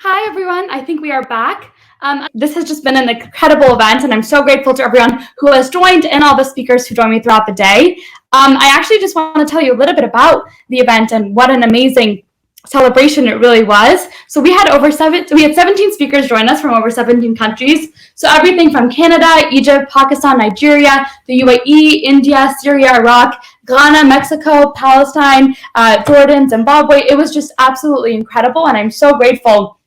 Hi, everyone. I think we are back. This has just been an incredible event, and I'm so grateful to everyone who has joined and all the speakers who joined me throughout the day. I actually just want to tell you a little bit about the event and what an amazing celebration it really was. So we had 17 speakers join us from over 17 countries. So everything from Canada, Egypt, Pakistan, Nigeria, the UAE, India, Syria, Iraq, Ghana, Mexico, Palestine, Jordan, Zimbabwe. It was just absolutely incredible, and I'm so grateful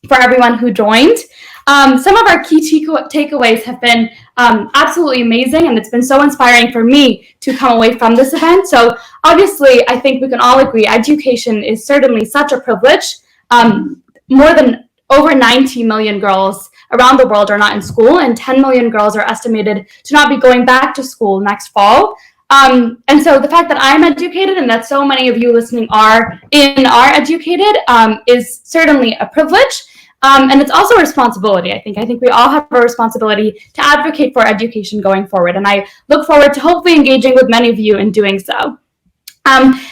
for everyone who joined. Some of our key takeaways have been absolutely amazing, and it's been so inspiring for me to come away from this event. So obviously, I think we can all agree education is certainly such a privilege. More than over 90 million girls around the world are not in school, and 10 million girls are estimated to not be going back to school next fall. And so the fact that I'm educated and that so many of you listening are educated is certainly a privilege. And it's also a responsibility, I think. I think we all have a responsibility to advocate for education going forward. And I look forward to hopefully engaging with many of you in doing so.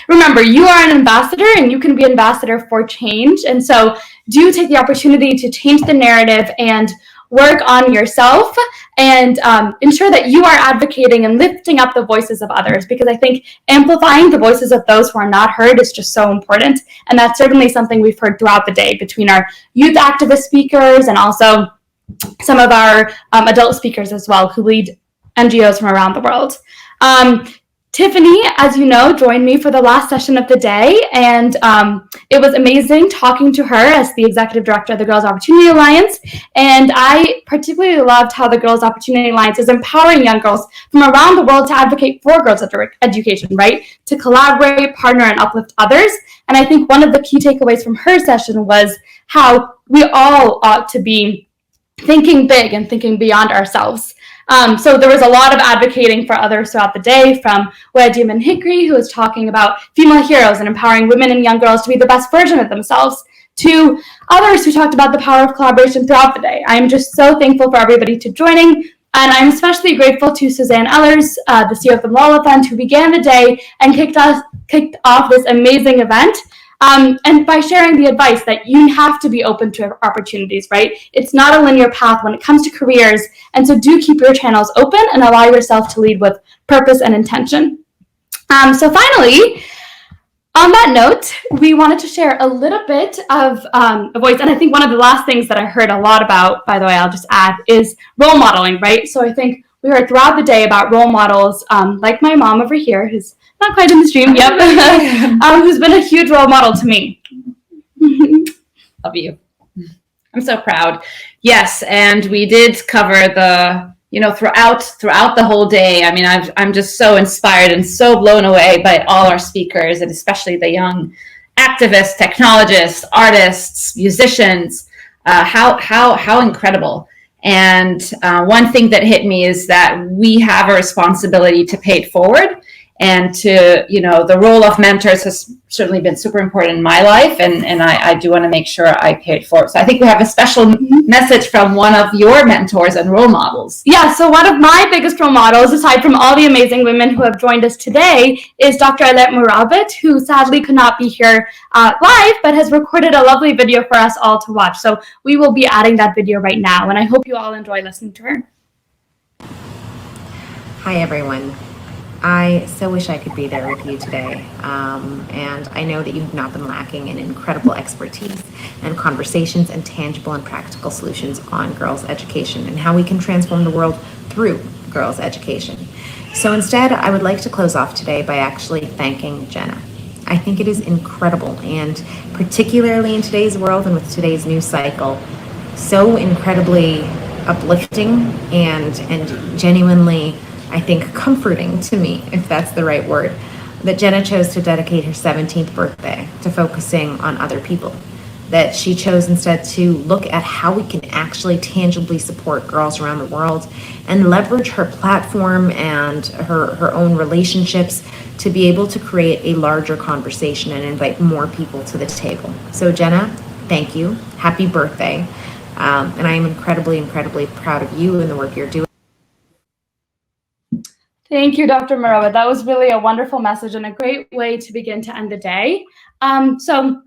Remember, you are an ambassador, and you can be an ambassador for change. And so do take the opportunity to change the narrative and work on yourself and ensure that you are advocating and lifting up the voices of others, because I think amplifying the voices of those who are not heard is just so important. And that's certainly something we've heard throughout the day between our youth activist speakers and also some of our adult speakers as well, who lead NGOs from around the world. Tiffany, as you know, joined me for the last session of the day, and it was amazing talking to her as the executive director of the Girls Opportunity Alliance. And I particularly loved how the Girls Opportunity Alliance is empowering young girls from around the world to advocate for girls' education, right? To collaborate, partner, and uplift others. And I think one of the key takeaways from her session was how we all ought to be thinking big and thinking beyond ourselves. So there was a lot of advocating for others throughout the day, from Amin Hikri, who was talking about female heroes and empowering women and young girls to be the best version of themselves, to others who talked about the power of collaboration throughout the day. I'm just so thankful for everybody to joining, and I'm especially grateful to Suzanne Ellers, the CEO of the Malala Fund, who began the day and kicked off this amazing event. And by sharing the advice that you have to be open to opportunities, right? It's not a linear path when it comes to careers. And so do keep your channels open and allow yourself to lead with purpose and intention. So finally, on that note, we wanted to share a little bit of a voice. And I think one of the last things that I heard a lot about, by the way, I'll just add, is role modeling, right? So I think we heard throughout the day about role models, like my mom over here, who's not quite in the stream yet, who's been a huge role model to me. Love you. I'm so proud. Yes, and we did cover the, throughout the whole day. I mean, I'm just so inspired and so blown away by all our speakers, and especially the young activists, technologists, artists, musicians. How incredible. And one thing that hit me is that we have a responsibility to pay it forward. And to, the role of mentors has certainly been super important in my life. And I do want to make sure I pay it forward. So I think we have a special message from one of your mentors and role models. Yeah, so one of my biggest role models, aside from all the amazing women who have joined us today, is Dr. Murabit, who sadly could not be here live, but has recorded a lovely video for us all to watch. So we will be adding that video right now. And I hope you all enjoy listening to her. Hi, everyone. I so wish I could be there with you today, and I know that you've not been lacking in incredible expertise and conversations and tangible and practical solutions on girls' education and how we can transform the world through girls' education. So instead, I would like to close off today by actually thanking Jana. I think it is incredible, and particularly in today's world and with today's news cycle, so incredibly uplifting and genuinely, I think, comforting to me, if that's the right word, that Jana chose to dedicate her 17th birthday to focusing on other people. That she chose instead to look at how we can actually tangibly support girls around the world and leverage her platform and her own relationships to be able to create a larger conversation and invite more people to the table. So Jana, thank you. Happy birthday. And I am incredibly, incredibly proud of you and the work you're doing. Thank you, Dr. Murabit. That was really a wonderful message and a great way to begin to end the day. So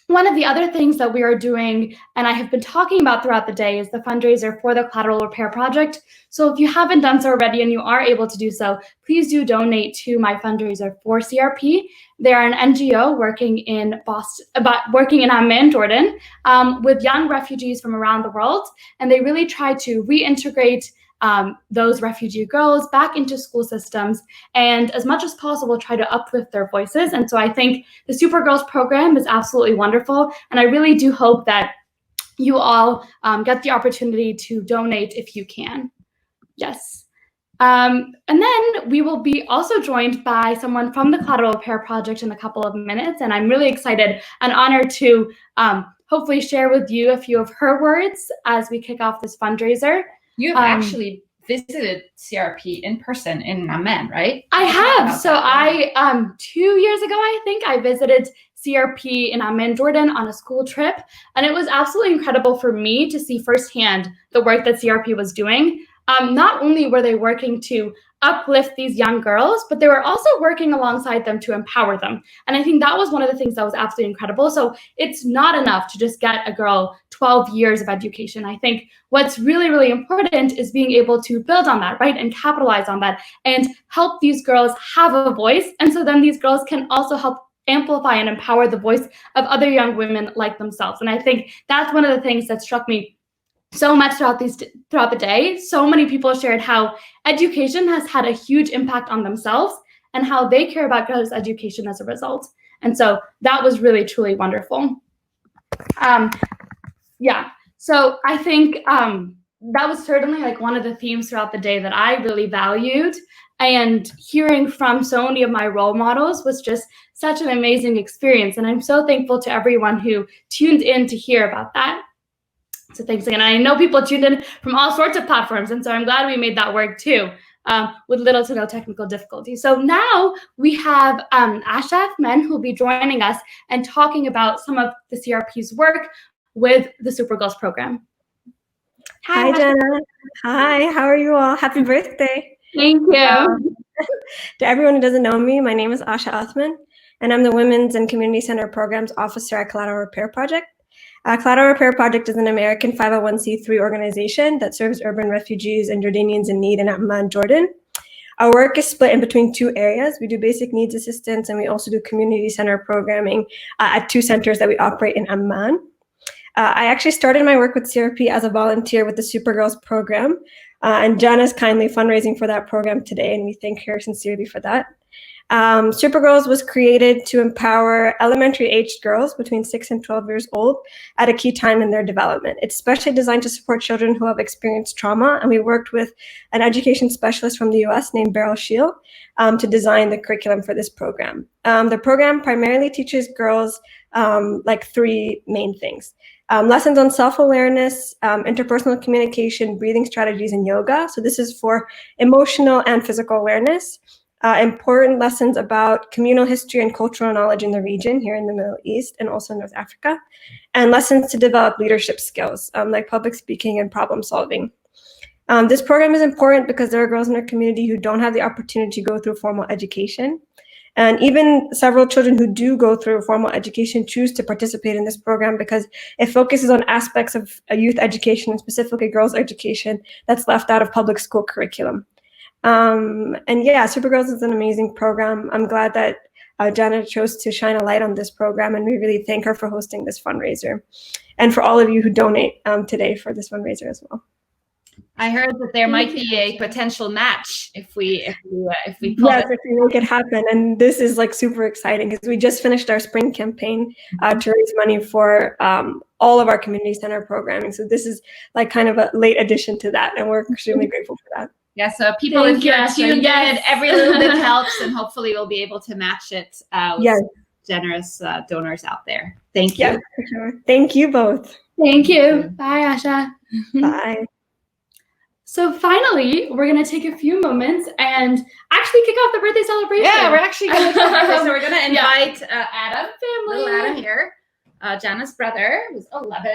One of the other things that we are doing, and I have been talking about throughout the day, is the fundraiser for the Collateral Repair Project. So if you haven't done so already and you are able to do so, please do donate to my fundraiser for CRP. They are an NGO working in Amman, Jordan, with young refugees from around the world, and they really try to reintegrate those refugee girls back into school systems, and as much as possible try to uplift their voices. And so I think the Supergirls program is absolutely wonderful, and I really do hope that you all get the opportunity to donate if you can. Yes. And then we will be also joined by someone from the Collateral Repair Project in a couple of minutes, and I'm really excited and honored to hopefully share with you a few of her words as we kick off this fundraiser. You have actually visited CRP in person in Amman, right? I have. So I 2 years ago, I think, I visited CRP in Amman, Jordan on a school trip, and it was absolutely incredible for me to see firsthand the work that CRP was doing. Not only were they working to uplift these young girls, but they were also working alongside them to empower them. And I think that was one of the things that was absolutely incredible. So it's not enough to just get a girl 12 years of education. I think what's really, really important is being able to build on that, right? And capitalize on that and help these girls have a voice. And so then these girls can also help amplify and empower the voice of other young women like themselves. And I think that's one of the things that struck me so much throughout the day. So many people shared how education has had a huge impact on themselves and how they care about girls' education as a result. And so that was really, truly wonderful. So I think that was certainly like one of the themes throughout the day that I really valued. And hearing from so many of my role models was just such an amazing experience. And I'm so thankful to everyone who tuned in to hear about that. So thanks again. I know people tuned in from all sorts of platforms, and so I'm glad we made that work too, with little to no technical difficulty. So now we have Asha Athman, who will be joining us and talking about some of the CRP's work with the Supergirls program. Hi, Jana. Hi, how are you all? Happy birthday. Thank you. To everyone who doesn't know me, my name is Asha Athman, and I'm the Women's and Community Center Programs Officer at Collateral Repair Project. Collateral Repair Project is an American 501c3 organization that serves urban refugees and Jordanians in need in Amman, Jordan. Our work is split in between two areas. We do basic needs assistance, and we also do community center programming at two centers that we operate in Amman. I actually started my work with CRP as a volunteer with the Supergirls program, and Jana is kindly fundraising for that program today, and we thank her sincerely for that. Supergirls was created to empower elementary-aged girls between 6 and 12 years old at a key time in their development. It's specially designed to support children who have experienced trauma, and we worked with an education specialist from the US named Beryl Shield to design the curriculum for this program. The program primarily teaches girls like three main things. Lessons on self-awareness, interpersonal communication, breathing strategies, and yoga. So this is for emotional and physical awareness. Important lessons about communal history and cultural knowledge in the region here in the Middle East and also North Africa, and lessons to develop leadership skills like public speaking and problem solving. This program is important because there are girls in our community who don't have the opportunity to go through formal education. And even several children who do go through formal education choose to participate in this program because it focuses on aspects of youth education and specifically girls' education that's left out of public school curriculum. And yeah, Supergirls is an amazing program. I'm glad that Jana chose to shine a light on this program, and we really thank her for hosting this fundraiser, and for all of you who donate today for this fundraiser as well. I heard that there might be a potential match if we pull yes, if we make it happen. And this is like super exciting because we just finished our spring campaign to raise money for all of our community center programming. So this is like kind of a late addition to that, and we're extremely grateful for that. Yeah, so people, if you're tuned in, every little bit helps, and hopefully we'll be able to match it with generous donors out there. Thank you. Yeah, for sure. Thank you both. Thank you. Bye, Asha. Bye. So finally, we're going to take a few moments and actually kick off the birthday celebration. Yeah, we're actually going to so we're going to invite Adam, family. little Adam here, Jana's brother, who's 11.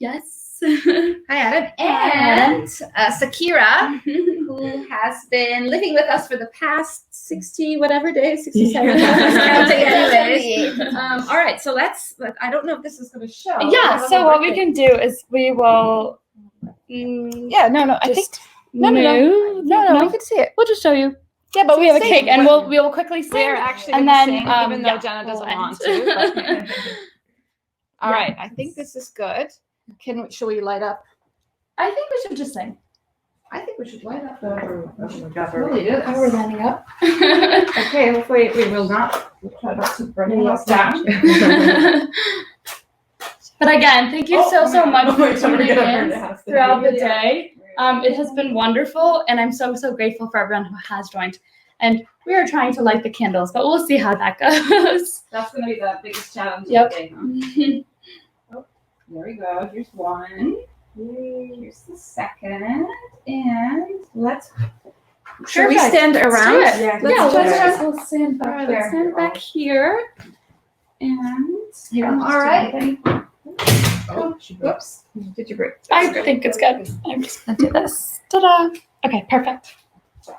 Yes. Hi, Adam. And Sakira, who has been living with us for the past 60 whatever days, 67 days, counting anyways. All right, so I don't know if this is going to show. Yeah, so what we can do is we will. Yeah, no, I think. No, we can see it. We'll just show you. Yeah, but we have a cake, and we will quickly sing. We're actually and going to then, sing, even though yeah, Jana doesn't we'll want end. to. But... All right, I think this is good. Should we light up? I think we should just sing. I think we should light up the. How we're lining up. Okay, hopefully we will not. We'll try not to burn us down. But again, thank you so much for tuning in throughout the day. It has been wonderful, and I'm so grateful for everyone who has joined. And we are trying to light the candles, but we'll see how that goes. That's going to be the biggest challenge Yep. of the day, huh? Oh, there we go. Here's one. Here's the second. And should we stand around? Let's do it. We'll stand back Let's there. stand back here. And all right. Oh, whoops. Did you break? I think it's good. I'm just gonna do this. Ta-da! Okay, perfect.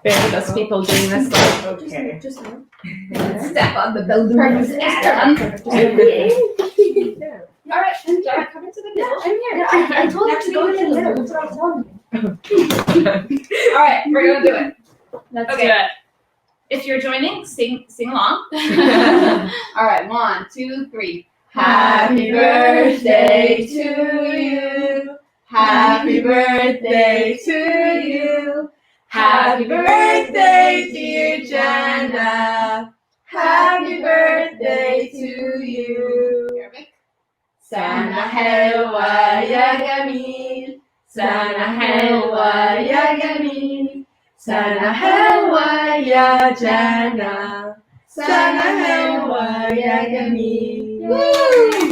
Bear with us people doing this. Okay. Step on the building. Perfect. All right, Jana, come into the middle. I'm here. I told you to go in the middle. That's what I was telling you. All right, we're gonna do it. Let's Okay. do it. If you're joining, sing along. All right, 1, 2, 3. Happy birthday to you. Happy birthday to you. Happy birthday, dear Jana. Happy birthday to you. Sana helwa ya gamil. Sana helwa ya gamil. Sana helwa ya Jana. Sana helwa ya gamil. Woo!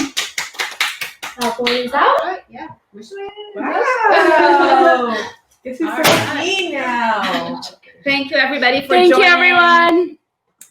Boys out. All right, yeah. Wish we Wow! This is so key now. Thank you, everybody, for Thank joining. you, everyone.